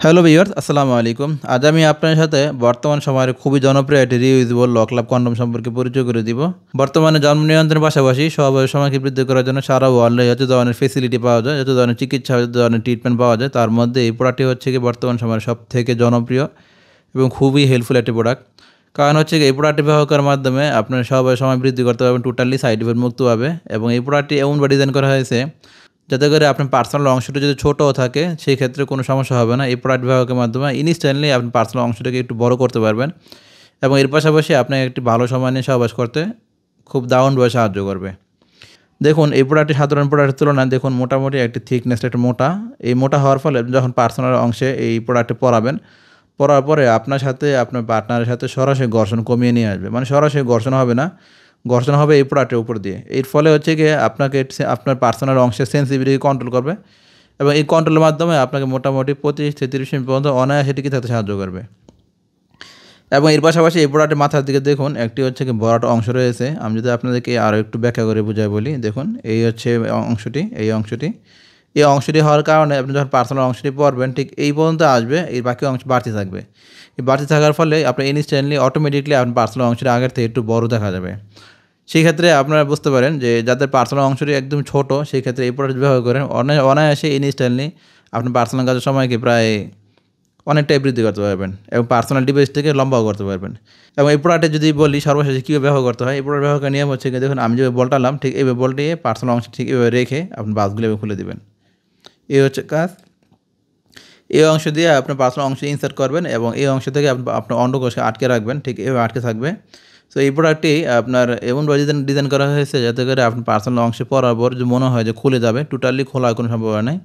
Hello viewers, আসসালামু আলাইকুম। আজ আমি আপনার সাথে বর্তমান সময়ের খুবই জনপ্রিয় একটি রিইউজেবল লক লাভ কন্ডম সম্পর্কে পরিচয় করে দিব। বর্তমানে জন্ম নিয়ন্ত্রণের পাশাপাশি স্বভাবের সময়কে বৃদ্ধি করার জন্য সারা ওয়ার্ল্ডে যত ধরনের ফেসিলিটি পাওয়া যায়, যত ধরনের চিকিৎসা, যত ধরনের ট্রিটমেন্ট পাওয়া যায়, তার মধ্যে এই প্রোডাক্টটি হচ্ছে কি বর্তমান সময়ের সবথেকে জনপ্রিয় এবং খুবই হেল্পফুল একটি প্রোডাক্ট। কারণ হচ্ছে কি এই প্রোডাক্টটি ব্যবহার করার মাধ্যমে আপনার স্বভাবের সময় বৃদ্ধি করতে পারবেন টোটালি সাইড ইফেক্ট মুক্তভাবে। এবং এই প্রোডাক্টটি এমনভাবে ডিজাইন করা হয়েছে যাতে করে আপনার পার্সোনাল অংশটা যদি ছোটও থাকে সেই ক্ষেত্রে কোনো সমস্যা হবে না। এই প্রোডাক্ট ব্যবহারের মাধ্যমে ইনস্ট্যান্টলি আপনি পার্সোনাল অংশটাকে একটু বড় করতে পারবেন এবং এর পাশাপাশি আপনাকে একটি ভালো সময় নিয়ে সহবাস করতে খুব দারুণভাবে সাহায্য করবে। দেখুন এই প্রোডাক্টটি সাধারণ প্রোডাক্টের তুলনায় দেখুন মোটামুটি একটি থিকনেসটা একটু মোটা। এই মোটা হওয়ার ফলে আপনি যখন পার্সোনাল অংশে এই প্রোডাক্টটি পরাবেন, পরার পরে আপনার সাথে আপনার পার্টনারের সাথে সরাসরি ঘর্ষণ কমিয়ে নিয়ে আসবে। মানে সরাসরি ঘর্ষণ হবে না, ঘর্ষণ হবে এই প্রোডাক্টের উপর দিয়ে। এর ফলে হচ্ছে গিয়ে আপনাকে আপনার পার্সোনাল অংশের সেন্সিটিভিটি কন্ট্রোল করবে এবং এই কন্ট্রোলের মাধ্যমে আপনাকে মোটামুটি 25 থেকে 30 মিনিট পর্যন্ত অনায়াসে টিকে থাকতে সাহায্য করবে। এবং এর পাশাপাশি এই প্রোডাক্টের মাথার দিকে দেখুন একটি হচ্ছে কি বড় অংশ রয়েছে। আমি যদি আপনাদেরকে আরও একটু ব্যাখ্যা করে বুঝাই বলি, দেখুন এই হচ্ছে অংশটি, এই অংশটি হওয়ার কারণে আপনি যখন পার্সোনাল অংশটি পরবেন ঠিক এই পর্যন্ত আসবে, এই বাকি অংশ বাড়তি থাকবে। এই বাড়তি থাকার ফলে আপনি ইনস্ট্যান্টলি অটোমেটিকলি আপনার পার্সোনাল অংশটি আগের থেকে একটু বড় দেখা যাবে। সেই ক্ষেত্রে আপনারা বুঝতে পারেন যে যাদের পার্সোনাল অংশটি একদম ছোট সেই ক্ষেত্রে এই প্রোডাক্ট ব্যবহার করেন অনায়াসে ইনস্ট্যান্টলি আপনার পার্সোনাল কাজের সময়কে প্রায় অনেকটাই বৃদ্ধি করতে পারবেন এবং পার্সোনাল ডিভাইসটাকে লম্বাও করতে পারবেন। এবং এই প্রোডাক্টে যদি বলি সর্বশেষে কীভাবে ব্যবহার করতে হয়, এই প্রোডাক্ট ব্যবহার করার নিয়ম হচ্ছে কি দেখুন আমি যেভাবে বলটালাম ঠিক এইভাবে বলটি পার্সোনাল অংশ ঠিক এভাবে রেখে আপনি বাসগুলো এভাবে খুলে দেবেন। এই হচ্ছে কাজ। এই অংশ দিয়ে আপনার পার্সোনাল অংশ ইনসার্ট করবেন এবং এই অংশ থেকে আপনার অন্ডকোষকে আটকে রাখবেন, ঠিক এভাবে আটকে থাকবে। সো এই প্রোডাক্টটি আপনার এমনভাবে ডিজাইন করা হয়েছে যাতে করে আপনার পার্সোনাল অংশে পরার পর যে মনে হয় যে খুলে যাবে, টোটালি খোলার কোনো সম্ভাবনা নেই।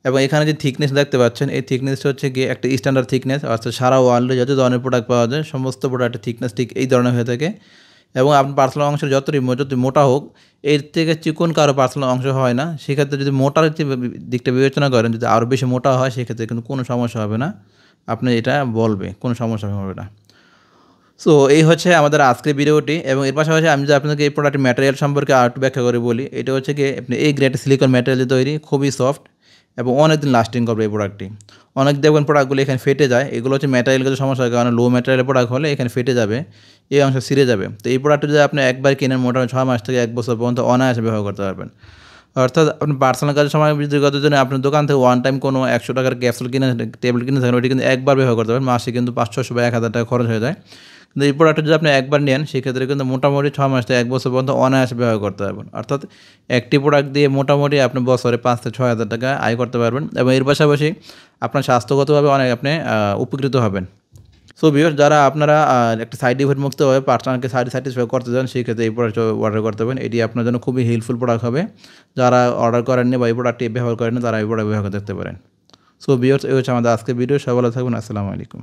এবং এখানে যে থিকনেস দেখতে পাচ্ছেন এই থিকনেসটা হচ্ছে গিয়ে একটা স্ট্যান্ডার্ড থিকনেস, অর্থাৎ সারা ওয়ার্ল্ডে যত ধরনের প্রোডাক্ট পাওয়া যায় সমস্ত প্রোডাক্টের থিকনেস ঠিক এই ধরনের হয়ে থাকে। এবং আপনার পার্সোনাল অংশের যতই মোটা হোক এর থেকে চিকন কারো পার্সোনাল অংশ হয় না। সেক্ষেত্রে যদি মোটার দিকটা বিবেচনা করেন, যদি আরও বেশি মোটা হয় সেক্ষেত্রে কিন্তু কোনো সমস্যা হবে না, আপনি এটা বলবে কোনো সমস্যা হবে না। সো এই হচ্ছে আমাদের আজকের ভিডিওটি। এবং এর পাশাপাশি আমি যদি আপনাকে এই প্রোডাক্টের ম্যাটেরিয়াল সম্পর্কে আর একটু ব্যাখ্যা করে বলি, এটা হচ্ছে কি আপনি এই গ্রেড সিলিকন ম্যাটেরিয়াল তৈরি, খুবই সফট এবং অনেকদিন লাস্টিং করবে এই প্রোডাক্টটি। অনেক দেখবেন প্রোডাক্টগুলো এখানে ফেটে যায়, এগুলো হচ্ছে ম্যাটেরিয়ালগত সমস্যার কারণে লো ম্যাটেরিয়ালের প্রোডাক্ট হলে এখানে ফেটে যাবে, এই অংশ ছিঁড়ে যাবে। তো এই প্রোডাক্টটি যদি আপনি একবার কিনেন মোটামুটি 6 মাস থেকে 1 বছর পর্যন্ত অনায়াসে ব্যবহার করতে পারবেন। অর্থাৎ আপনি পার্সোনাল কাজের সময় বৃদ্ধি করার জন্য আপনার দোকান থেকে ওয়ান টাইম কোনো 100 টাকার ক্যাপসুল কিনে ট্যাবলেট কিনে থাকেন, ওইটি কিন্তু একবার ব্যবহার করতে পারবেন। মাসে কিন্তু 500 বা 1000 টাকা খরচ হয়ে যায়। কিন্তু এই প্রোডাক্টটা যদি আপনি একবার নেন সেক্ষেত্রে কিন্তু মোটামুটি 6 মাস থেকে 1 বছর পর্যন্ত অনায়াসে ব্যবহার করতে পারবেন। অর্থাৎ একটি প্রোডাক্ট দিয়ে মোটামুটি আপনি বছরে 5 থেকে 6 হাজার টাকা আয় করতে পারবেন এবং এর পাশাপাশি আপনার স্বাস্থ্যগতভাবে অনেক আপনি উপকৃত হবেন। সো ভিউয়ার্স, যারা আপনারা একটা সাইড ইফেক্ট মুক্তভাবে পার্সোনালকে স্যাটিসফাই করতে চান সেক্ষেত্রে এই প্রোডাক্ট অর্ডার করতে পারেন। এটি আপনার জন্য খুবই হেল্পফুল প্রোডাক্ট হবে। যারা অর্ডার করেননি বা এই প্রোডাক্টটি ব্যবহার করেন তারা এই প্রোডাক্ট ব্যবহার করতে পারেন। সো ভিউয়ার্স, এই হচ্ছে আমাদের আজকের ভিডিও। সবাই ভালো থাকবেন। আসসালামু আলাইকুম।